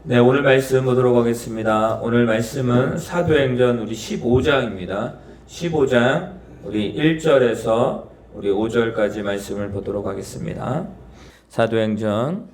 네, 오늘 말씀 보도록 하겠습니다. 오늘 말씀은 사도행전 우리 15장입니다. 15장 우리 1절에서 우리 5절까지 말씀을 보도록 하겠습니다. 사도행전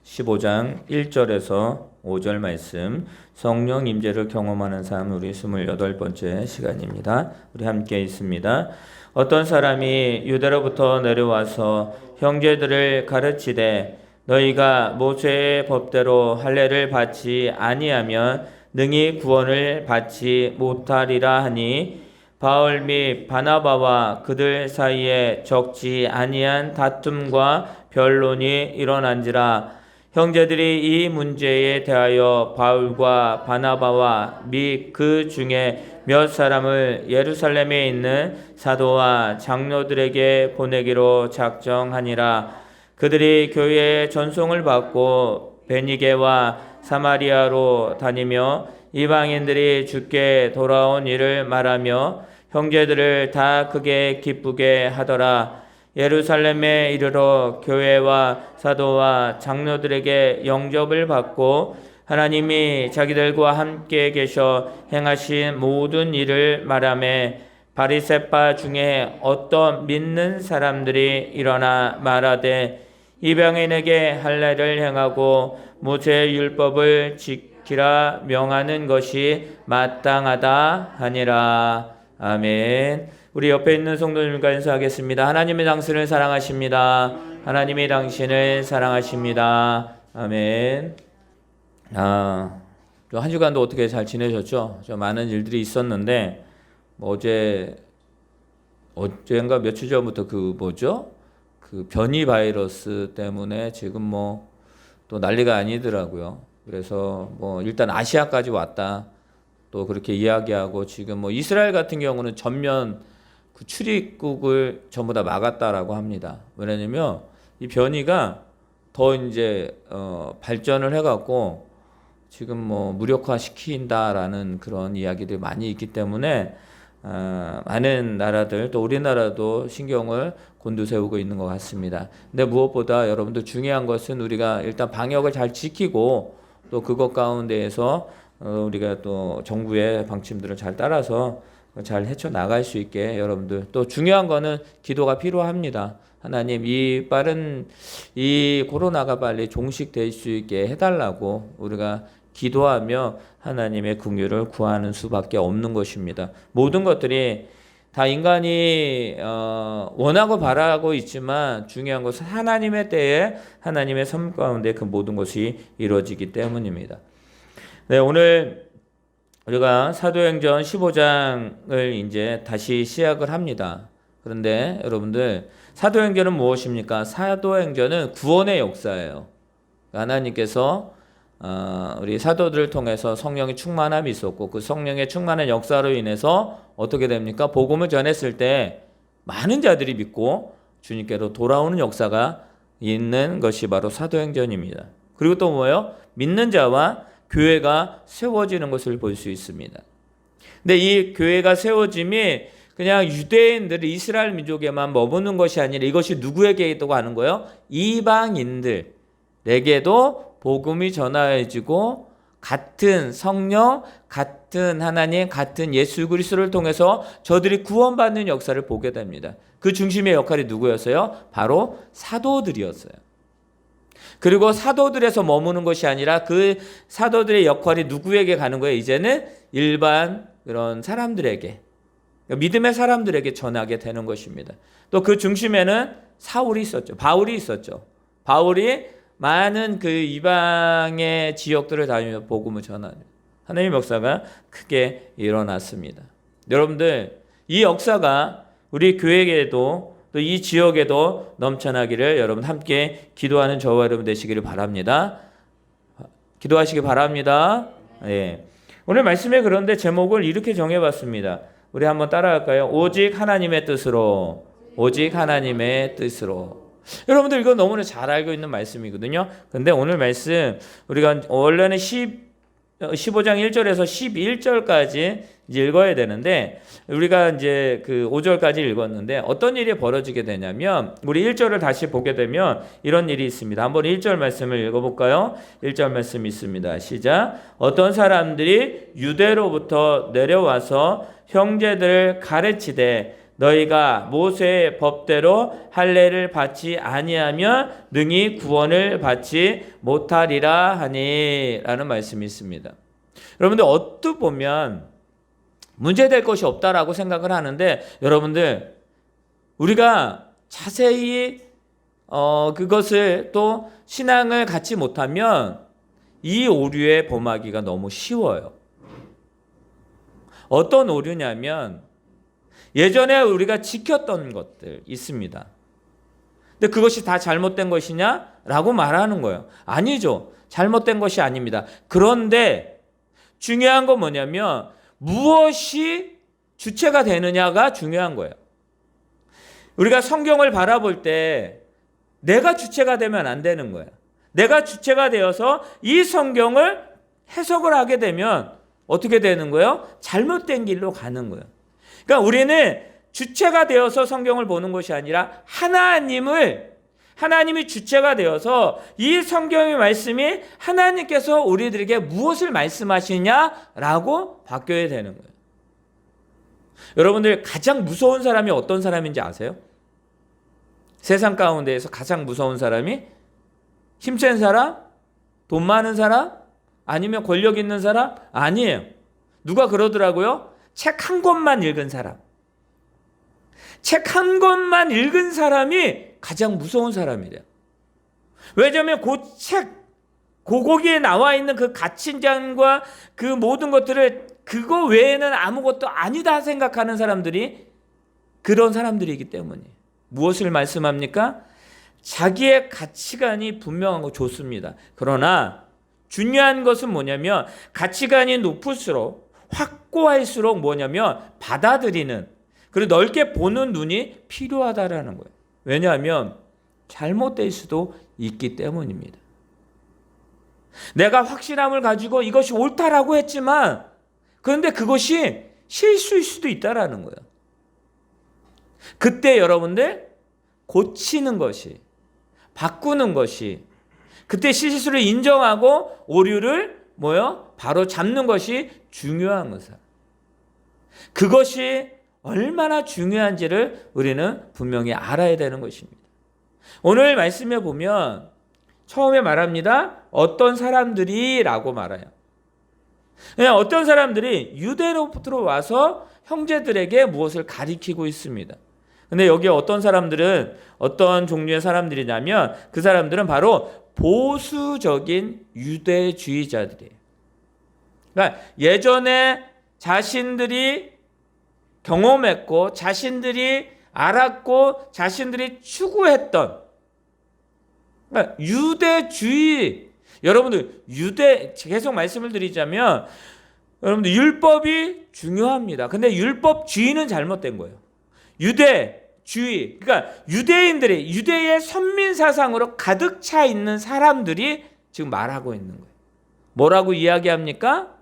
15장 1절에서 5절 말씀, 성령 임재를 경험하는 삶 우리 28번째 시간입니다. 우리 함께 있습니다. 어떤 사람이 유대로부터 내려와서 형제들을 가르치되 너희가 모세의 법대로 할례를 받지 아니하면 능히 구원을 받지 못하리라 하니 바울 및 바나바와 그들 사이에 적지 아니한 다툼과 변론이 일어난지라. 형제들이 이 문제에 대하여 바울과 바나바와 및 그 중에 몇 사람을 예루살렘에 있는 사도와 장로들에게 보내기로 작정하니라. 그들이 교회에 전송을 받고 베니게와 사마리아로 다니며 이방인들이 주께 돌아온 일을 말하며 형제들을 다 크게 기쁘게 하더라. 예루살렘에 이르러 교회와 사도와 장로들에게 영접을 받고 하나님이 자기들과 함께 계셔 행하신 모든 일을 말하며 바리새파 중에 어떤 믿는 사람들이 일어나 말하되 이방인에게 할례를 행하고 모세의 율법을 지키라 명하는 것이 마땅하다 하니라. 아멘. 우리 옆에 있는 성도님과 인사하겠습니다. 하나님이 당신을 사랑하십니다. 하나님이 당신을 사랑하십니다. 아멘. 한 주간도 어떻게 잘 지내셨죠? 좀 많은 일들이 있었는데 어제인가 며칠 전부터 그 변이 바이러스 때문에 지금 또 난리가 아니더라고요. 그래서 일단 아시아까지 왔다. 또 그렇게 이야기하고 지금 이스라엘 같은 경우는 전면 그 출입국을 전부 다 막았다라고 합니다. 왜냐면 이 변이가 더 이제 발전을 해갖고 지금 무력화 시킨다라는 그런 이야기들이 많이 있기 때문에 많은 나라들 또 우리나라도 신경을 곤두세우고 있는 것 같습니다. 근데 무엇보다 여러분들 중요한 것은 우리가 일단 방역을 잘 지키고 또 그것 가운데에서 우리가 또 정부의 방침들을 잘 따라서 잘 헤쳐나갈 수 있게 여러분들 또 중요한 거는 기도가 필요합니다. 하나님 이 코로나가 빨리 종식될 수 있게 해달라고 우리가 기도하며 하나님의 긍휼을 구하는 수밖에 없는 것입니다. 모든 것들이 다 인간이 원하고 바라고 있지만 중요한 것은 하나님의 때에 하나님의 삶 가운데 그 모든 것이 이루어지기 때문입니다. 네, 오늘 우리가 사도행전 15장을 이제 다시 시작을 합니다. 그런데 여러분들 사도행전은 무엇입니까? 사도행전은 구원의 역사예요. 하나님께서 우리 사도들을 통해서 성령의 충만함이 있었고 그 성령의 충만한 역사로 인해서 어떻게 됩니까? 복음을 전했을 때 많은 자들이 믿고 주님께로 돌아오는 역사가 있는 것이 바로 사도행전입니다. 그리고 또 뭐예요? 믿는 자와 교회가 세워지는 것을 볼 수 있습니다. 근데 이 교회가 세워짐이 그냥 유대인들, 이스라엘 민족에만 머무는 것이 아니라 이것이 누구에게 있다고 하는 거예요? 이방인들에게도 복음이 전하여지고 같은 성령, 같은 하나님, 같은 예수 그리스도를 통해서 저들이 구원받는 역사를 보게 됩니다. 그 중심의 역할이 누구였어요? 바로 사도들이었어요. 그리고 사도들에서 머무는 것이 아니라 그 사도들의 역할이 누구에게 가는 거예요? 이제는 일반 그런 사람들에게, 믿음의 사람들에게 전하게 되는 것입니다. 또 그 중심에는 사울이 있었죠. 바울이 있었죠. 바울이 많은 그 이방의 지역들을 다니며 복음을 전하는 하나님의 역사가 크게 일어났습니다. 여러분들 이 역사가 우리 교회에도 또 이 지역에도 넘쳐나기를 여러분 함께 기도하는 저와 여러분 되시기를 바랍니다. 기도하시기 바랍니다. 예. 오늘 말씀에 그런데 제목을 이렇게 정해봤습니다. 우리 한번 따라할까요? 오직 하나님의 뜻으로. 오직 하나님의 뜻으로. 여러분들 이거 너무나 잘 알고 있는 말씀이거든요. 근데 오늘 말씀 우리가 원래는 15장 1절에서 11절까지 이제 읽어야 되는데, 우리가 이제 그 5절까지 읽었는데 어떤 일이 벌어지게 되냐면, 우리 1절을 다시 보게 되면 이런 일이 있습니다. 한번 1절 말씀을 읽어볼까요? 1절 말씀 있습니다. 시작. 어떤 사람들이 유대로부터 내려와서 형제들을 가르치되 너희가 모세의 법대로 할례를 받지 아니하면 능히 구원을 받지 못하리라 하니, 라는 말씀이 있습니다. 여러분들 어떻게 보면 문제될 것이 없다라고 생각을 하는데, 여러분들 우리가 자세히 그것을 또 신앙을 갖지 못하면 이 오류에 범하기가 너무 쉬워요. 어떤 오류냐면, 예전에 우리가 지켰던 것들 있습니다. 근데 그것이 다 잘못된 것이냐? 라고 말하는 거예요. 아니죠. 잘못된 것이 아닙니다. 그런데 중요한 건 뭐냐면, 무엇이 주체가 되느냐가 중요한 거예요. 우리가 성경을 바라볼 때 내가 주체가 되면 안 되는 거예요. 내가 주체가 되어서 이 성경을 해석을 하게 되면 어떻게 되는 거예요? 잘못된 길로 가는 거예요. 그러니까 우리는 주체가 되어서 성경을 보는 것이 아니라 하나님이 주체가 되어서 이 성경의 말씀이 하나님께서 우리들에게 무엇을 말씀하시냐라고 바뀌어야 되는 거예요. 여러분들 가장 무서운 사람이 어떤 사람인지 아세요? 세상 가운데에서 가장 무서운 사람이 힘센 사람? 돈 많은 사람? 아니면 권력 있는 사람? 아니에요. 누가 그러더라고요? 책 한 권만 읽은 사람. 책 한 권만 읽은 사람이 가장 무서운 사람이래요. 왜냐하면 거기에 나와 있는 그 가치관과 그 모든 것들을 그거 외에는 아무것도 아니다 생각하는 사람들이 그런 사람들이기 때문이에요. 무엇을 말씀합니까? 자기의 가치관이 분명한 거 좋습니다. 그러나 중요한 것은 뭐냐면, 가치관이 높을수록 확고할수록 뭐냐면 받아들이는, 그리고 넓게 보는 눈이 필요하다라는 거예요. 왜냐하면 잘못될 수도 있기 때문입니다. 내가 확실함을 가지고 이것이 옳다라고 했지만, 그런데 그것이 실수일 수도 있다라는 거예요. 그때 여러분들 고치는 것이, 바꾸는 것이, 그때 실수를 인정하고 오류를 바로 잡는 것이 중요한 것이다. 그것이 얼마나 중요한지를 우리는 분명히 알아야 되는 것입니다. 오늘 말씀에 보면 처음에 말합니다. 어떤 사람들이 라고 말해요. 그냥 어떤 사람들이 유대로부터 와서 형제들에게 무엇을 가리키고 있습니다. 근데 여기 어떤 사람들은 어떤 종류의 사람들이냐면, 그 사람들은 바로 보수적인 유대주의자들이에요. 그러니까 예전에 자신들이 경험했고 자신들이 알았고 자신들이 추구했던, 그러니까 유대주의. 여러분들 계속 말씀을 드리자면, 여러분들 율법이 중요합니다. 근데 율법주의는 잘못된 거예요. 유대주의, 그러니까 유대의 선민 사상으로 가득 차 있는 사람들이 지금 말하고 있는 거예요. 뭐라고 이야기합니까?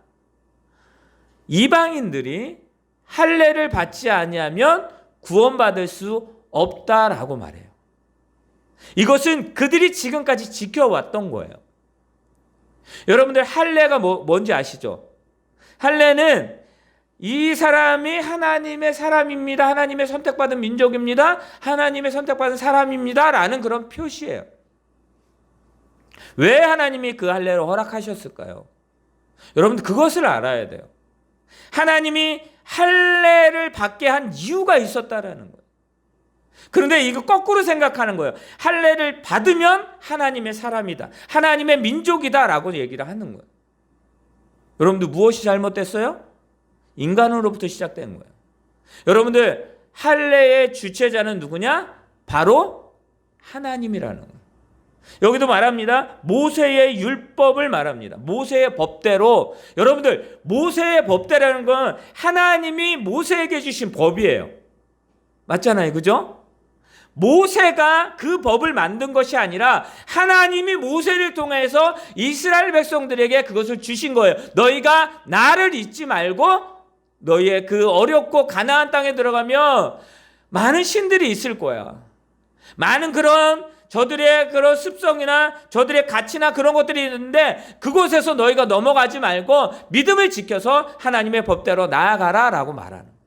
이방인들이 할례를 받지 아니하면 구원받을 수 없다라고 말해요. 이것은 그들이 지금까지 지켜왔던 거예요. 여러분들 할례가 뭔지 아시죠? 할례는 이 사람이 하나님의 사람입니다. 하나님의 선택받은 민족입니다. 하나님의 선택받은 사람입니다. 라는 그런 표시예요. 왜 하나님이 그 할례를 허락하셨을까요? 여러분들 그것을 알아야 돼요. 하나님이 할례를 받게 한 이유가 있었다라는 거예요. 그런데 이거 거꾸로 생각하는 거예요. 할례를 받으면 하나님의 사람이다, 하나님의 민족이다 라고 얘기를 하는 거예요. 여러분들 무엇이 잘못됐어요? 인간으로부터 시작된 거예요. 여러분들 할례의 주체자는 누구냐? 바로 하나님이라는 거예요. 여기도 말합니다. 모세의 율법을 말합니다. 모세의 법대로. 여러분들 모세의 법대라는 건 하나님이 모세에게 주신 법이에요. 맞잖아요. 그죠? 모세가 그 법을 만든 것이 아니라 하나님이 모세를 통해서 이스라엘 백성들에게 그것을 주신 거예요. 너희가 나를 잊지 말고 너희의 그 어렵고 가나안 땅에 들어가면 많은 신들이 있을 거야. 많은 그런 저들의 그런 습성이나 저들의 가치나 그런 것들이 있는데 그곳에서 너희가 넘어가지 말고 믿음을 지켜서 하나님의 법대로 나아가라 라고 말하는 거예요.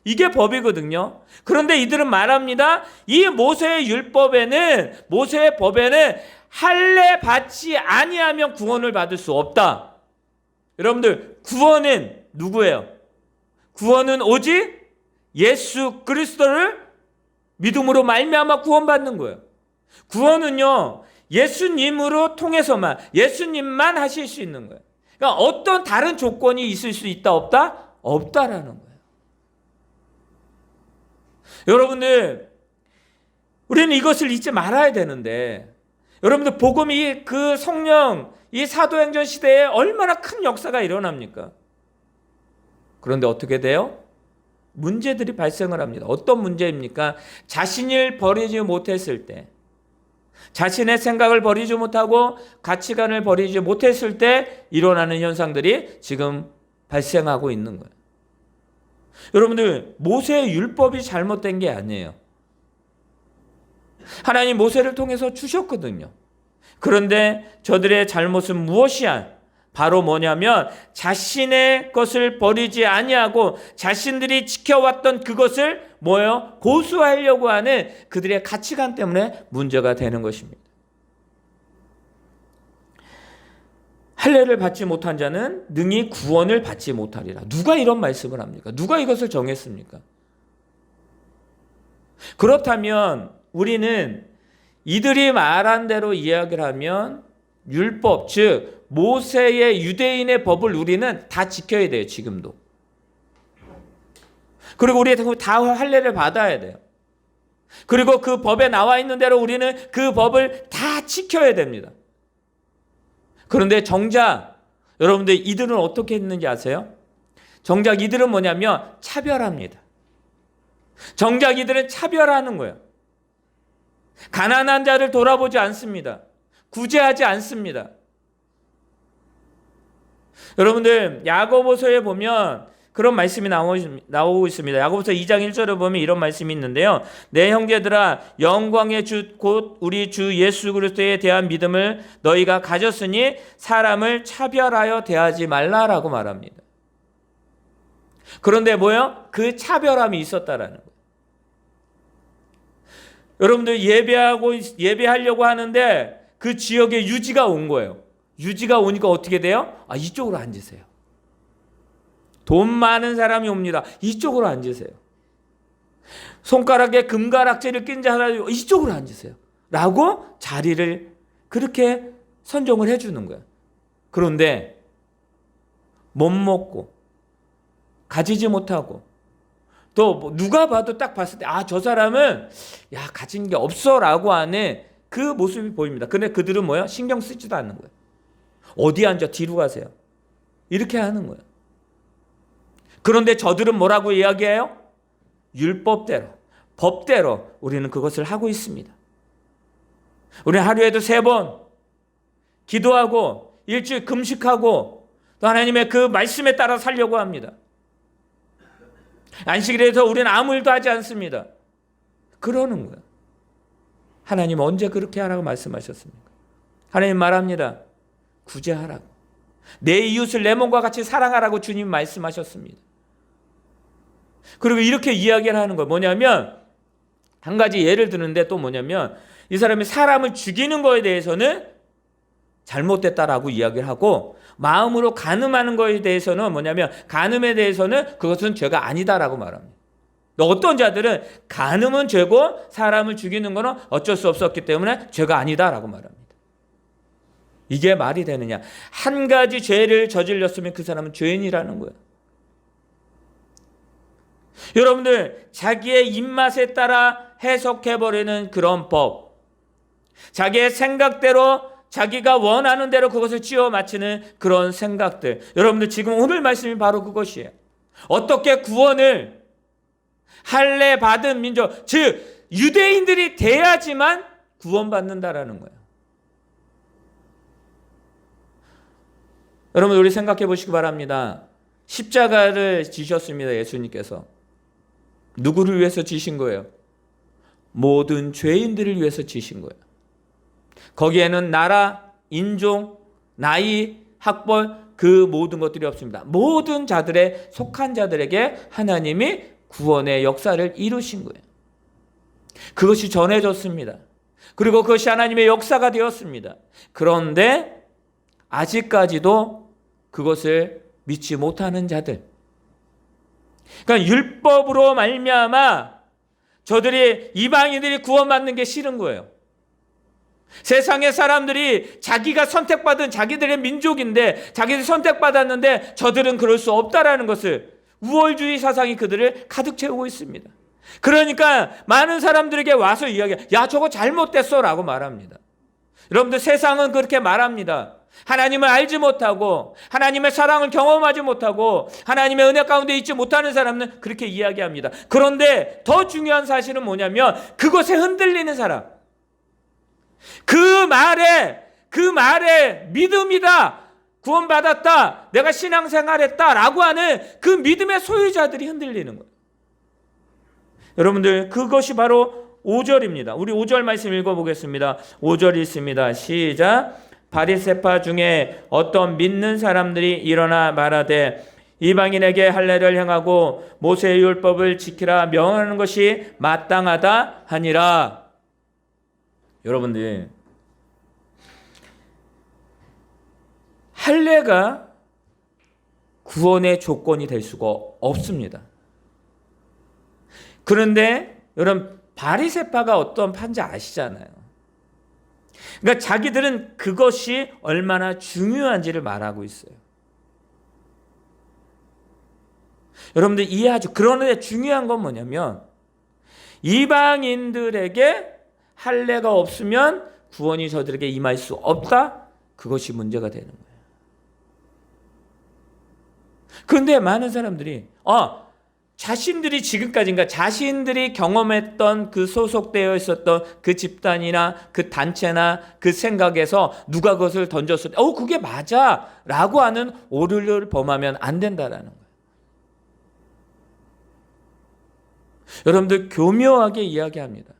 이게 법이거든요. 그런데 이들은 말합니다. 이 모세의 율법에는, 모세의 법에는 할례 받지 아니하면 구원을 받을 수 없다. 여러분들, 구원은 누구예요? 구원은 오직 예수 그리스도를 믿음으로 말미암아 구원받는 거예요. 구원은요, 예수님으로 통해서만, 예수님만 하실 수 있는 거예요. 그러니까 어떤 다른 조건이 있을 수 있다 없다? 없다라는 거예요. 여러분들, 우리는 이것을 잊지 말아야 되는데, 여러분들 복음이 그 성령, 이 사도행전 시대에 얼마나 큰 역사가 일어납니까? 그런데 어떻게 돼요? 문제들이 발생을 합니다. 어떤 문제입니까? 자신을 버리지 못했을 때, 자신의 생각을 버리지 못하고 가치관을 버리지 못했을 때 일어나는 현상들이 지금 발생하고 있는 거예요. 여러분들, 모세의 율법이 잘못된 게 아니에요. 하나님 모세를 통해서 주셨거든요. 그런데 저들의 잘못은 무엇이야? 바로 뭐냐면 자신의 것을 버리지 아니하고 자신들이 지켜왔던 그것을 뭐예요? 고수하려고 하는 그들의 가치관 때문에 문제가 되는 것입니다. 할례를 받지 못한 자는 능히 구원을 받지 못하리라. 누가 이런 말씀을 합니까? 누가 이것을 정했습니까? 그렇다면 우리는 이들이 말한 대로 이야기를 하면 율법, 즉 모세의 유대인의 법을 우리는 다 지켜야 돼요. 지금도. 그리고 우리 다 할례를 받아야 돼요. 그리고 그 법에 나와 있는 대로 우리는 그 법을 다 지켜야 됩니다. 그런데 정작 여러분들 이들은 어떻게 했는지 아세요? 정작 이들은 뭐냐면 차별합니다. 정작 이들은 차별하는 거예요. 가난한 자를 돌아보지 않습니다. 구제하지 않습니다. 여러분들 야고보서에 보면 그런 말씀이 나오고 있습니다. 야고보서 2장 1절에 보면 이런 말씀이 있는데요. 내 형제들아 영광의 주 곧 우리 주 예수 그리스도에 대한 믿음을 너희가 가졌으니 사람을 차별하여 대하지 말라라고 말합니다. 그런데 뭐예요? 그 차별함이 있었다라는 거예요. 여러분들 예배하려고 하는데 그 지역에 유지가 온 거예요. 유지가 오니까 어떻게 돼요? 이쪽으로 앉으세요. 돈 많은 사람이 옵니다. 이쪽으로 앉으세요. 손가락에 금가락지를 낀 자라 이쪽으로 앉으세요. 라고 자리를 그렇게 선정을 해주는 거예요. 그런데 못 먹고 가지지 못하고 또 누가 봐도 딱 봤을 때 저 사람은 가진 게 없어라고 하는 그 모습이 보입니다. 근데 그들은 뭐예요? 신경 쓰지도 않는 거예요. 어디 앉아? 뒤로 가세요. 이렇게 하는 거예요. 그런데 저들은 뭐라고 이야기해요? 율법대로, 법대로 우리는 그것을 하고 있습니다. 우리는 하루에도 3번 기도하고 일주일 금식하고 또 하나님의 그 말씀에 따라 살려고 합니다. 안식일에서 우리는 아무 일도 하지 않습니다. 그러는 거예요. 하나님 언제 그렇게 하라고 말씀하셨습니까? 하나님 말합니다. 구제하라고. 내 이웃을 내 몸과 같이 사랑하라고 주님 말씀하셨습니다. 그리고 이렇게 이야기를 하는 거 뭐냐면 한 가지 예를 드는데 또 뭐냐면 이 사람이 사람을 죽이는 거에 대해서는 잘못됐다라고 이야기를 하고 마음으로 간음하는 거에 대해서는 뭐냐면 간음에 대해서는 그것은 죄가 아니다라고 말합니다. 어떤 자들은 간음은 죄고 사람을 죽이는 거는 어쩔 수 없었기 때문에 죄가 아니다라고 말합니다. 이게 말이 되느냐? 한 가지 죄를 저질렀으면 그 사람은 죄인이라는 거예요. 여러분들 자기의 입맛에 따라 해석해버리는 그런 법, 자기의 생각대로 자기가 원하는 대로 그것을 쥐어 맞추는 그런 생각들, 여러분들 지금 오늘 말씀이 바로 그것이에요. 어떻게 구원을 할례 받은 민족, 즉 유대인들이 돼야지만 구원받는다라는 거예요. 여러분, 우리 생각해 보시기 바랍니다. 십자가를 지셨습니다. 예수님께서. 누구를 위해서 지신 거예요? 모든 죄인들을 위해서 지신 거예요. 거기에는 나라, 인종, 나이, 학벌 그 모든 것들이 없습니다. 모든 자들의 속한 자들에게 하나님이 구원의 역사를 이루신 거예요. 그것이 전해졌습니다. 그리고 그것이 하나님의 역사가 되었습니다. 그런데 아직까지도 그것을 믿지 못하는 자들, 그러니까 율법으로 말미암아 저들이, 이방인들이 구원받는 게 싫은 거예요. 세상의 사람들이 자기가 선택받은 자기들의 민족인데, 자기들이 선택받았는데 저들은 그럴 수 없다라는 것을, 우월주의 사상이 그들을 가득 채우고 있습니다. 그러니까 많은 사람들에게 와서 이야기해, 야, 저거 잘못됐어 라고 말합니다. 여러분들, 세상은 그렇게 말합니다. 하나님을 알지 못하고 하나님의 사랑을 경험하지 못하고 하나님의 은혜 가운데 있지 못하는 사람은 그렇게 이야기합니다. 그런데 더 중요한 사실은 뭐냐면, 그것에 흔들리는 사람, 그 말에 믿음이다, 구원받았다, 내가 신앙생활했다 라고 하는 그 믿음의 소유자들이 흔들리는 거예요. 여러분들, 그것이 바로 5절입니다. 우리 5절 말씀 읽어보겠습니다. 5절 있습니다. 시작. 바리새파 중에 어떤 믿는 사람들이 일어나 말하되, 이방인에게 할례를 행하고 모세의 율법을 지키라 명하는 것이 마땅하다 하니라. 여러분들, 할례가 구원의 조건이 될 수가 없습니다. 그런데 여러분, 바리새파가 어떤 판지 아시잖아요. 그러니까 자기들은 그것이 얼마나 중요한지를 말하고 있어요. 여러분들 이해하죠? 그런데 중요한 건 뭐냐면, 이방인들에게 할례가 없으면 구원이 저들에게 임할 수 없다? 그것이 문제가 되는 거예요. 그런데 많은 사람들이 자신들이 지금까지인가 자신들이 경험했던 그 소속되어 있었던 그 집단이나 그 단체나 그 생각에서 누가 그것을 던졌을 때 그게 맞아 라고 하는 오류를 범하면 안 된다라는 거예요. 여러분들, 교묘하게 이야기합니다.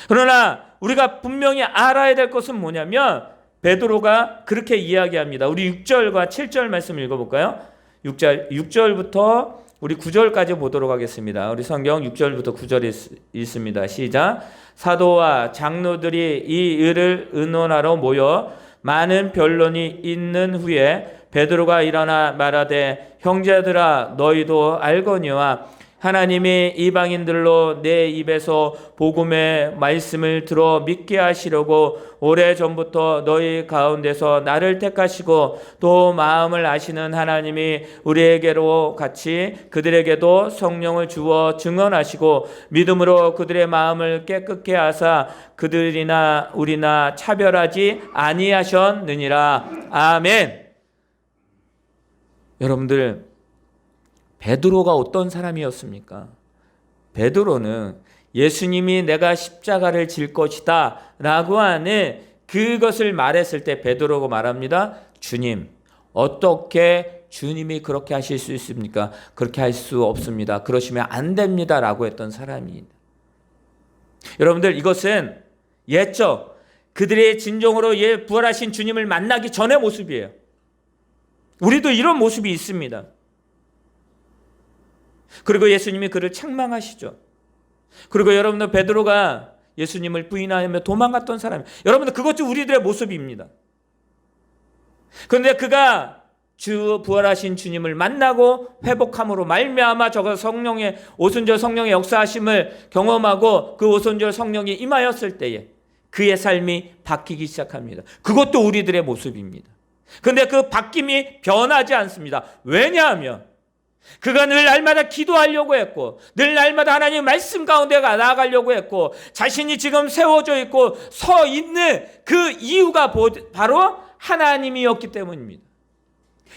그러나 우리가 분명히 알아야 될 것은 뭐냐면, 베드로가 그렇게 이야기합니다. 우리 6절과 7절 말씀 읽어볼까요? 6절부터 우리 9절까지 보도록 하겠습니다. 우리 성경 6절부터 9절이 있습니다. 시작. 사도와 장로들이 이 일을 의논하러 모여 많은 변론이 있는 후에 베드로가 일어나 말하되, 형제들아, 너희도 알거니와 하나님이 이방인들로 내 입에서 복음의 말씀을 들어 믿게 하시려고 오래전부터 너희 가운데서 나를 택하시고 또 마음을 아시는 하나님이 우리에게로 같이 그들에게도 성령을 주어 증언하시고 믿음으로 그들의 마음을 깨끗게 하사 그들이나 우리나 차별하지 아니하셨느니라. 아멘. 여러분들, 베드로가 어떤 사람이었습니까? 베드로는 예수님이 내가 십자가를 질 것이다 라고 하는 그것을 말했을 때 베드로가 말합니다. 주님, 어떻게 주님이 그렇게 하실 수 있습니까? 그렇게 할 수 없습니다. 그러시면 안 됩니다 라고 했던 사람입니다. 여러분들, 이것은 옛적 그들의 진정으로 부활하신 주님을 만나기 전의 모습이에요. 우리도 이런 모습이 있습니다. 그리고 예수님이 그를 책망하시죠. 그리고 여러분들, 베드로가 예수님을 부인하며 도망갔던 사람이에요. 여러분들, 그것도 우리들의 모습입니다. 그런데 그가 부활하신 주님을 만나고 회복함으로 말미암아 저가 성령의 오순절 성령의 역사하심을 경험하고 그 오순절 성령이 임하였을 때에 그의 삶이 바뀌기 시작합니다. 그것도 우리들의 모습입니다. 그런데 그 바뀜이 변하지 않습니다. 왜냐하면 그가 늘 날마다 기도하려고 했고, 늘 날마다 하나님의 말씀 가운데 나아가려고 했고, 자신이 지금 세워져 있고 서 있는 그 이유가 바로 하나님이었기 때문입니다.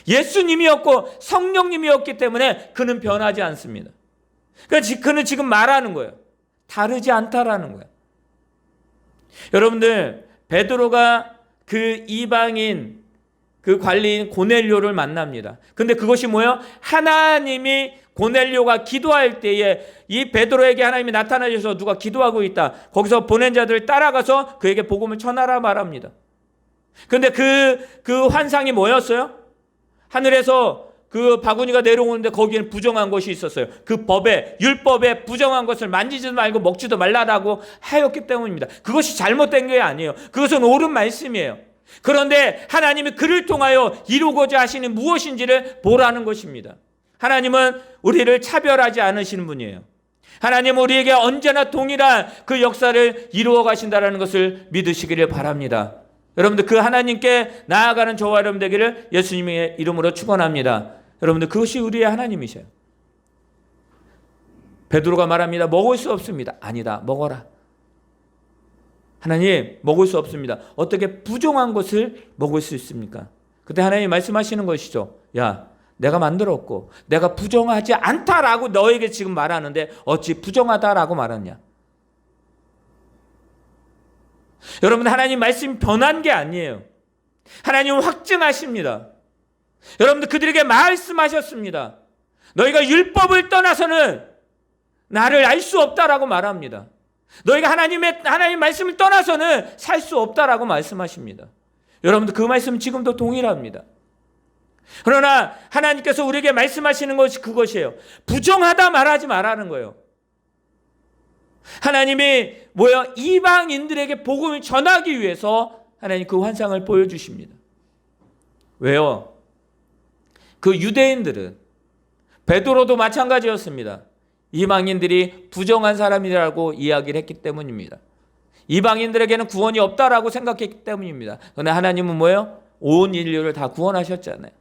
예수님이었고 성령님이었기 때문에 그는 변하지 않습니다. 그러니까 그는 지금 말하는 거예요. 다르지 않다라는 거예요. 여러분들, 베드로가 그 이방인 그 관리인 고넬료를 만납니다. 근데 그것이 뭐예요? 하나님이 고넬료가 기도할 때에 이 베드로에게 하나님이 나타나셔서 누가 기도하고 있다. 거기서 보낸 자들을 따라가서 그에게 복음을 전하라 말합니다. 근데 그 환상이 뭐였어요? 하늘에서 그 바구니가 내려오는데 거기에는 부정한 것이 있었어요. 그 법에, 율법에 부정한 것을 만지지도 말고 먹지도 말라라고 하였기 때문입니다. 그것이 잘못된 게 아니에요. 그것은 옳은 말씀이에요. 그런데 하나님이 그를 통하여 이루고자 하시는 무엇인지를 보라는 것입니다. 하나님은 우리를 차별하지 않으시는 분이에요. 하나님은 우리에게 언제나 동일한 그 역사를 이루어 가신다는 것을 믿으시기를 바랍니다. 여러분들, 그 하나님께 나아가는 저와 여러분 되기를 예수님의 이름으로 축원합니다. 여러분들, 그것이 우리의 하나님이셔요. 베드로가 말합니다. 먹을 수 없습니다. 아니다, 먹어라. 하나님, 먹을 수 없습니다. 어떻게 부정한 것을 먹을 수 있습니까? 그때 하나님 말씀하시는 것이죠. 야, 내가 만들었고 내가 부정하지 않다라고 너에게 지금 말하는데 어찌 부정하다라고 말하냐. 여러분, 하나님 말씀이 변한 게 아니에요. 하나님은 확증하십니다. 여러분들, 그들에게 말씀하셨습니다. 너희가 율법을 떠나서는 나를 알 수 없다라고 말합니다. 너희가 하나님 말씀을 떠나서는 살 수 없다라고 말씀하십니다. 여러분들, 그 말씀은 지금도 동일합니다. 그러나 하나님께서 우리에게 말씀하시는 것이 그것이에요. 부정하다 말하지 말라는 거예요. 하나님이 이방인들에게 복음을 전하기 위해서 하나님 그 환상을 보여주십니다. 왜요? 그 유대인들은, 베드로도 마찬가지였습니다. 이방인들이 부정한 사람이라고 이야기를 했기 때문입니다. 이방인들에게는 구원이 없다라고 생각했기 때문입니다. 그런데 하나님은 뭐예요? 온 인류를 다 구원하셨잖아요.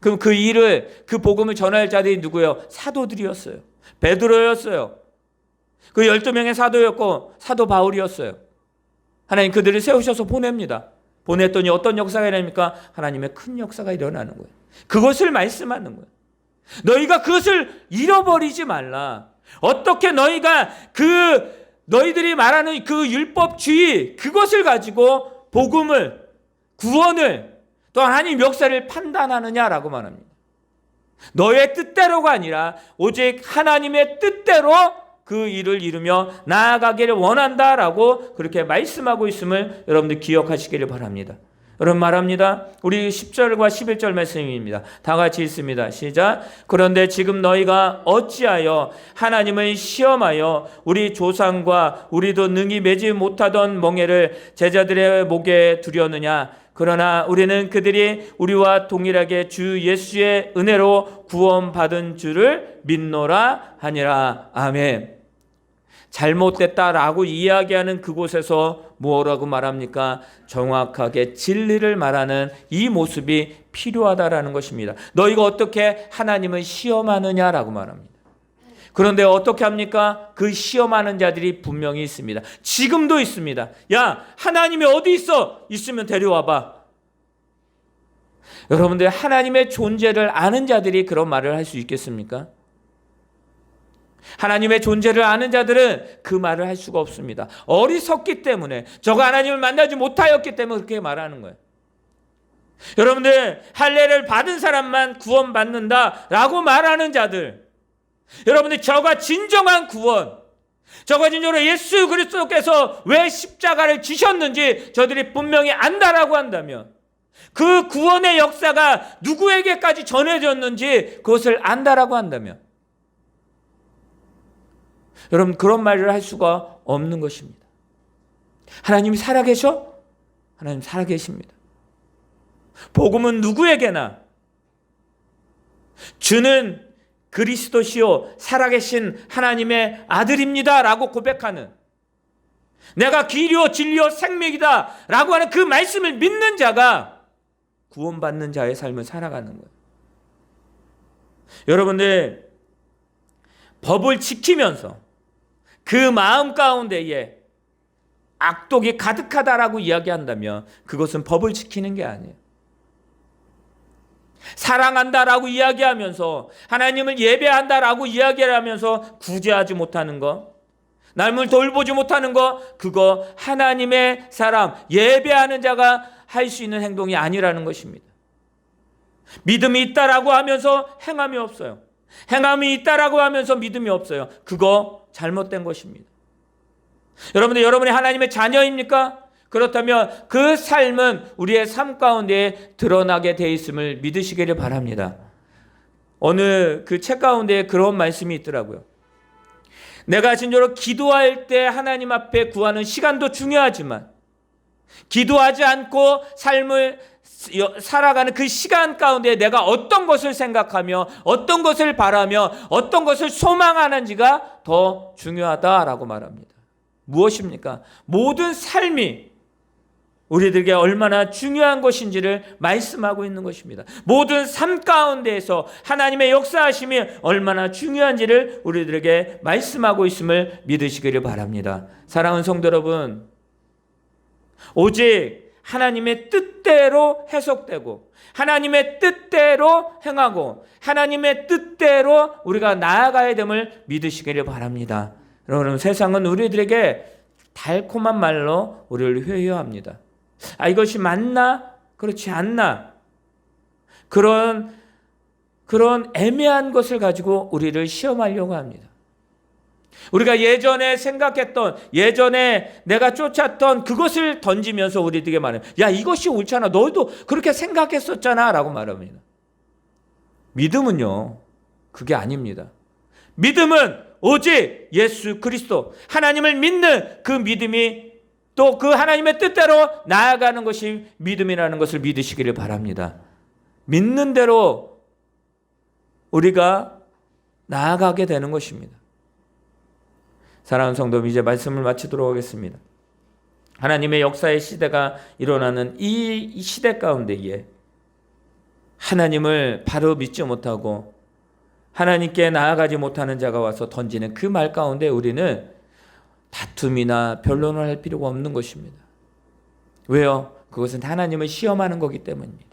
그럼 그 복음을 전할 자들이 누구예요? 사도들이었어요. 베드로였어요. 그 12명의 사도였고 사도 바울이었어요. 하나님 그들을 세우셔서 보냅니다. 보냈더니 어떤 역사가 일어납니까? 하나님의 큰 역사가 일어나는 거예요. 그것을 말씀하는 거예요. 너희가 그것을 잃어버리지 말라. 어떻게 너희가 너희들이 말하는 그 율법주의, 그것을 가지고 복음을, 구원을, 또 하나님 역사를 판단하느냐라고 말합니다. 너의 뜻대로가 아니라 오직 하나님의 뜻대로 그 일을 이루며 나아가기를 원한다라고 그렇게 말씀하고 있음을 여러분들 기억하시기를 바랍니다. 여러분, 말합니다. 우리 10절과 11절 말씀입니다. 다 같이 읽습니다. 시작. 그런데 지금 너희가 어찌하여 하나님을 시험하여 우리 조상과 우리도 능히 매지 못하던 멍에를 제자들의 목에 두려느냐. 그러나 우리는 그들이 우리와 동일하게 주 예수의 은혜로 구원받은 줄을 믿노라 하니라. 아멘. 잘못됐다라고 이야기하는 그곳에서 뭐라고 말합니까? 정확하게 진리를 말하는 이 모습이 필요하다라는 것입니다. 너희가 어떻게 하나님을 시험하느냐라고 말합니다. 그런데 어떻게 합니까? 그 시험하는 자들이 분명히 있습니다. 지금도 있습니다. 야, 하나님이 어디 있어? 있으면 데려와봐. 여러분들, 하나님의 존재를 아는 자들이 그런 말을 할 수 있겠습니까? 하나님의 존재를 아는 자들은 그 말을 할 수가 없습니다. 어리석기 때문에, 저가 하나님을 만나지 못하였기 때문에 그렇게 말하는 거예요. 여러분들, 할례를 받은 사람만 구원받는다라고 말하는 자들, 여러분들, 저가 진정한 구원, 저가 진정으로 예수 그리스도께서 왜 십자가를 지셨는지 저들이 분명히 안다라고 한다면, 그 구원의 역사가 누구에게까지 전해졌는지 그것을 안다라고 한다면, 여러분, 그런 말을 할 수가 없는 것입니다. 하나님이 살아계셔? 하나님 살아계십니다. 복음은 누구에게나 주는 그리스도시요 살아계신 하나님의 아들입니다 라고 고백하는, 내가 길이요 진리요 생명이다 라고 하는 그 말씀을 믿는 자가 구원받는 자의 삶을 살아가는 거예요. 여러분들, 법을 지키면서 그 마음 가운데에 악독이 가득하다라고 이야기한다면 그것은 법을 지키는 게 아니에요. 사랑한다라고 이야기하면서, 하나님을 예배한다라고 이야기를 하면서 구제하지 못하는 것, 남을 돌보지 못하는 거, 그거 하나님의 사람, 예배하는 자가 할 수 있는 행동이 아니라는 것입니다. 믿음이 있다라고 하면서 행함이 없어요. 행함이 있다라고 하면서 믿음이 없어요. 그거 잘못된 것입니다. 여러분들, 여러분이 하나님의 자녀입니까? 그렇다면 그 삶은 우리의 삶 가운데 드러나게 돼 있음을 믿으시기를 바랍니다. 어느 그 책 가운데 그런 말씀이 있더라고요. 내가 진정으로 기도할 때 하나님 앞에 구하는 시간도 중요하지만, 기도하지 않고 삶을 살아가는 그 시간 가운데 내가 어떤 것을 생각하며 어떤 것을 바라며 어떤 것을 소망하는지가 더 중요하다라고 말합니다. 무엇입니까? 모든 삶이 우리들에게 얼마나 중요한 것인지를 말씀하고 있는 것입니다. 모든 삶 가운데에서 하나님의 역사하심이 얼마나 중요한지를 우리들에게 말씀하고 있음을 믿으시기를 바랍니다. 사랑하는 성도 여러분, 오직 하나님의 뜻대로 해석되고 하나님의 뜻대로 행하고 하나님의 뜻대로 우리가 나아가야 됨을 믿으시기를 바랍니다. 여러분, 세상은 우리들에게 달콤한 말로 우리를 회유합니다. 이것이 맞나? 그렇지 않나? 그런 애매한 것을 가지고 우리를 시험하려고 합니다. 우리가 예전에 생각했던, 예전에 내가 쫓았던 그것을 던지면서 우리들에게 말해요. 야, 이것이 옳잖아. 너희도 그렇게 생각했었잖아. 라고 말합니다. 믿음은요, 그게 아닙니다. 믿음은 오직 예수 그리스도, 하나님을 믿는 그 믿음이, 또 그 하나님의 뜻대로 나아가는 것이 믿음이라는 것을 믿으시기를 바랍니다. 믿는 대로 우리가 나아가게 되는 것입니다. 사랑하는 성도, 이제 말씀을 마치도록 하겠습니다. 하나님의 역사의 시대가 일어나는 이 시대 가운데에 하나님을 바로 믿지 못하고 하나님께 나아가지 못하는 자가 와서 던지는 그 말 가운데 우리는 다툼이나 변론을 할 필요가 없는 것입니다. 왜요? 그것은 하나님을 시험하는 거기 때문입니다.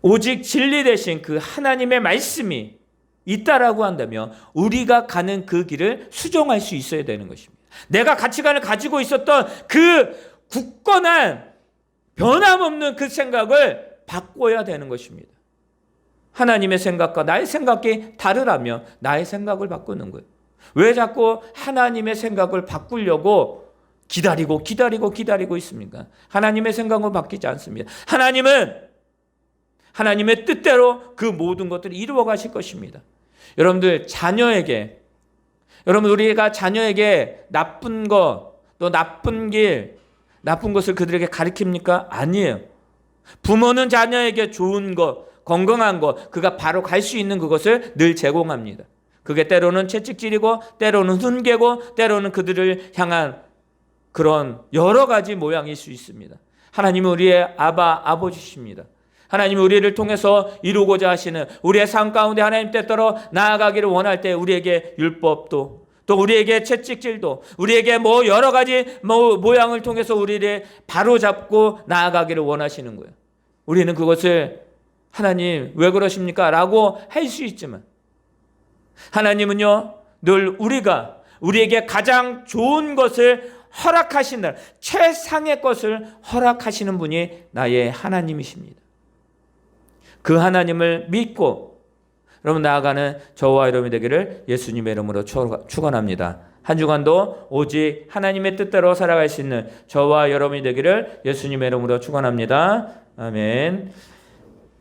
오직 진리 대신 그 하나님의 말씀이 있다라고 한다면 우리가 가는 그 길을 수정할 수 있어야 되는 것입니다. 내가 가치관을 가지고 있었던 그 굳건한 변함없는 그 생각을 바꿔야 되는 것입니다. 하나님의 생각과 나의 생각이 다르라면 나의 생각을 바꾸는 거예요. 왜 자꾸 하나님의 생각을 바꾸려고 기다리고 있습니까? 하나님의 생각은 바뀌지 않습니다. 하나님은 하나님의 뜻대로 그 모든 것들을 이루어 가실 것입니다. 여러분들, 우리가 자녀에게 나쁜 것, 또 나쁜 길, 나쁜 것을 그들에게 가르칩니까? 아니에요. 부모는 자녀에게 좋은 것, 건강한 것, 그가 바로 갈 수 있는 그것을 늘 제공합니다. 그게 때로는 채찍질이고 때로는 훈계고 때로는 그들을 향한 그런 여러 가지 모양일 수 있습니다. 하나님은 우리의 아버지십니다. 하나님은 우리를 통해서 이루고자 하시는 우리의 삶 가운데 하나님 뜻대로 나아가기를 원할 때 우리에게 율법도, 또 우리에게 채찍질도, 우리에게 여러 가지 모양을 통해서 우리를 바로잡고 나아가기를 원하시는 거예요. 우리는 그것을 하나님 왜 그러십니까? 라고 할 수 있지만 하나님은요, 늘 우리에게 가장 좋은 것을 허락하시는, 최상의 것을 허락하시는 분이 나의 하나님이십니다. 그 하나님을 믿고 여러분 나아가는 저와 여러분이 되기를 예수님의 이름으로 축원합니다. 한 주간도 오직 하나님의 뜻대로 살아갈 수 있는 저와 여러분이 되기를 예수님의 이름으로 축원합니다. 아멘.